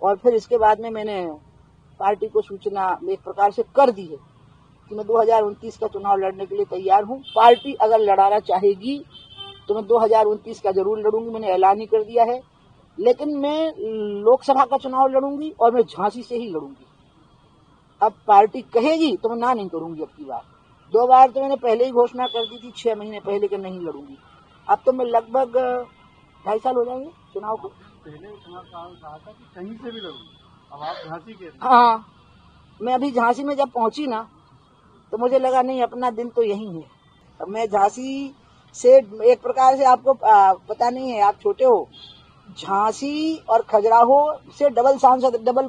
और फिर इसके बाद में मैंने पार्टी को सूचना एक प्रकार से कर दी है कि मैं 2029 का चुनाव लड़ने के लिए तैयार हूं। पार्टी अगर लड़ाना चाहेगी तो मैं 2029 का जरूर लड़ूंगी, मैंने ऐलान ही कर दिया है। लेकिन मैं लोकसभा का चुनाव लड़ूंगी और मैं झांसी से ही लड़ूंगी। अब पार्टी कहेगी तो मैं ना नहीं करूंगी। अब की बार 2 बार तो मैंने पहले ही घोषणा कर दी थी 6 महीने पहले कि नहीं लड़ूंगी। अब तो मैं लगभग 2.5 साल हो जाएंगे चुनाव को। पहले चुनाव कहा था कि कहीं से भी लड़ूंगी, अब आप झांसी के। हाँ, मैं अभी झांसी में जब पहुंची ना तो मुझे लगा नहीं, अपना दिन तो यही है। अब मैं झांसी से एक प्रकार से आपको पता नहीं है, आप छोटे हो, झांसी और खजुराहो से डबल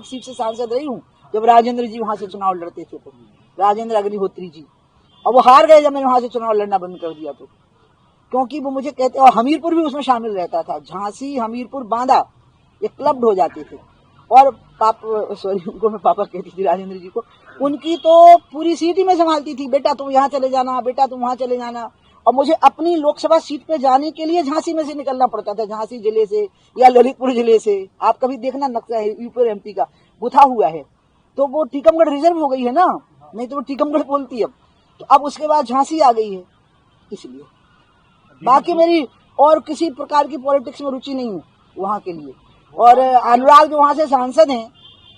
सीट से सांसद रही हूँ जब राजेंद्र जी वहां से चुनाव लड़ते थे। तो राजेंद्र अग्निहोत्री जी, और वो हार गए जब मैंने वहां से चुनाव लड़ना बंद कर दिया। तो क्योंकि वो मुझे कहते, और हमीरपुर भी उसमें शामिल रहता था, झांसी हमीरपुर बांदा ये क्लब्ड हो जाते थे। और उनको मैं पापा कहती थी राजेंद्र जी को। उनकी तो पूरी सीट ही मैं संभालती थी, बेटा तुम यहाँ चले जाना, बेटा तुम वहां चले जाना। और मुझे अपनी लोकसभा सीट पे जाने के लिए झांसी में से निकलना पड़ता था, झांसी जिले से या ललितपुर जिले से। आप कभी देखना नक्शा है यूपी और एमपी का गुथा हुआ है, तो वो टीकमगढ़ रिजर्व हो गई है ना, नहीं तो वो टीकमगढ़ बोलती है अब। तो अब उसके बाद झांसी आ गई है, इसलिए बाकी मेरी और किसी प्रकार की पॉलिटिक्स में रुचि नहीं है वहां के लिए। और अनुराग जो वहां से सांसद हैं,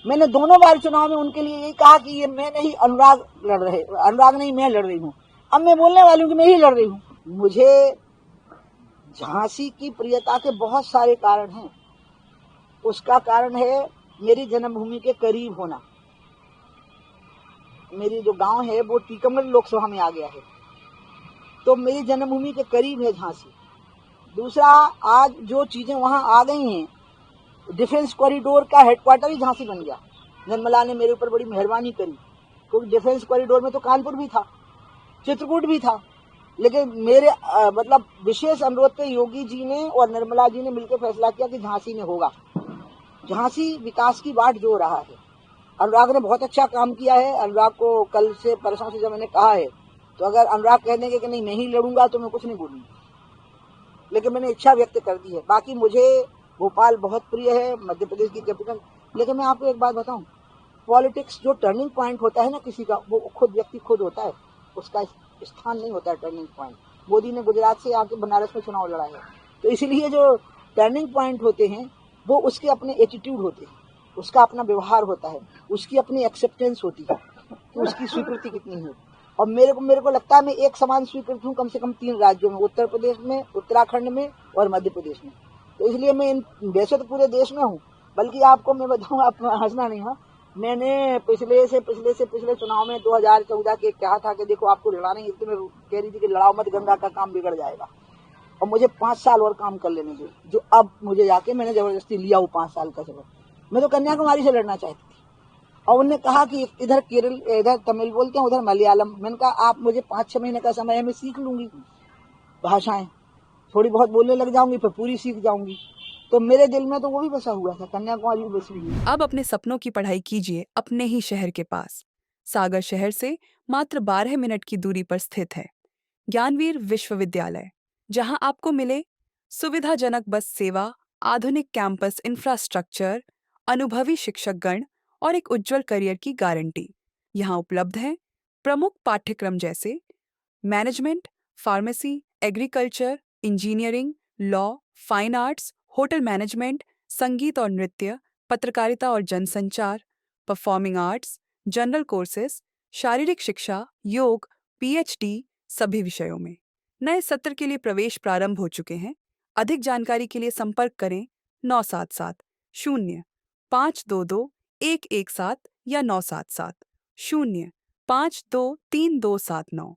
मैंने दोनों बार चुनाव में उनके लिए यही कहा कि ये मैं नहीं, अनुराग नहीं, मैं लड़ रही हूँ। अब मैं बोलने वाली हूँ कि मैं ही लड़ रही हूँ। मुझे झांसी की प्रियता के बहुत सारे कारण हैं। उसका कारण है मेरी जन्मभूमि के करीब होना। मेरी जो गांव है वो टीकमगढ़ लोकसभा में आ गया है, तो मेरी जन्मभूमि के करीब है झांसी। दूसरा, आज जो चीजें वहां आ गई हैं, डिफेंस कॉरिडोर का हेडक्वार्टर ही झांसी बन गया। निर्मला ने मेरे ऊपर बड़ी मेहरबानी करी, क्योंकि डिफेंस कॉरिडोर में तो कानपुर भी था, चित्रकूट भी था, लेकिन मेरे मतलब विशेष अनुरोध पे योगी जी ने और निर्मला जी ने मिलकर फैसला किया कि झांसी में होगा। झांसी विकास की बाट जो रहा है। अनुराग ने बहुत अच्छा काम किया है। अनुराग को कल से परसों से जब मैंने कहा है, तो अगर अनुराग कह देंगे कि नहीं मैं ही लड़ूंगा तो मैं कुछ नहीं बोलूंगा, लेकिन मैंने इच्छा व्यक्त कर दी है। बाकी मुझे भोपाल बहुत प्रिय है, मध्य प्रदेश की कैपिटल। लेकिन मैं आपको एक बात बताऊं, पॉलिटिक्स जो टर्निंग पॉइंट होता है ना किसी का, वो खुद व्यक्ति खुद होता है, उसका स्थान नहीं होता है टर्निंग पॉइंट। मोदी ने गुजरात से आके बनारस में चुनाव लड़ा है, तो इसीलिए जो टर्निंग पॉइंट होते हैं वो उसके अपने एटीट्यूड होते हैं, उसका अपना व्यवहार होता है, उसकी अपनी एक्सेप्टेंस होती है कि उसकी स्वीकृति कितनी है। और मेरे को लगता है मैं एक समान स्वीकृत हूँ कम से कम 3 राज्यों में, उत्तर प्रदेश में, उत्तराखंड में और मध्य प्रदेश में। तो इसलिए मैं वैसे तो पूरे देश में हूँ, बल्कि आपको मैं बताऊँ, आप हंसना नहीं, हाँ, मैंने पिछले चुनाव में 2014 के कहा था कि देखो आपको लड़ाना ही, तो मैं कह रही थी कि लड़ाओ मत, गंगा का काम बिगड़ जाएगा और मुझे 5 साल और काम कर लेने दो। जो अब मुझे जाके मैंने जबरदस्ती लिया वो 5 साल का सबक। मैं तो कन्याकुमारी से लड़ना चाहती थी, और उन्होंने कहा कि इधर केरल, इधर तमिल बोलते हैं, उधर मलयालम। मैंने कहा आप मुझे 5-6 महीने का समय है, मैं सीख लूंगी भाषाएं, थोड़ी बहुत बोलने लग जाऊंगी, फिर पूरी सीख जाऊंगी। तो मेरे दिल में तो वो भी बसा हुआ था, कन्याकुमारी भी बसी हुई। अब अपने सपनों की पढ़ाई कीजिए अपने ही शहर के पास। सागर शहर से मात्र 12 मिनट की दूरी पर स्थित है ज्ञानवीर विश्वविद्यालय, जहां आपको मिले सुविधाजनक बस सेवा, आधुनिक कैंपस इंफ्रास्ट्रक्चर, अनुभवी शिक्षकगण और एक उज्जवल करियर की गारंटी। यहाँ उपलब्ध है प्रमुख पाठ्यक्रम जैसे management, pharmacy, agriculture, engineering, law, fine arts, hotel management, संगीत और नृत्य, पत्रकारिता और जनसंचार, परफॉर्मिंग आर्ट्स, जनरल कोर्सेज, शारीरिक शिक्षा, योग, पीएचडी सभी विषयों में। नए सत्र के लिए प्रवेश प्रारंभ हो चुके हैं। अधिक जानकारी के लिए संपर्क करें 977 0 522 117 या 977 0 523 279।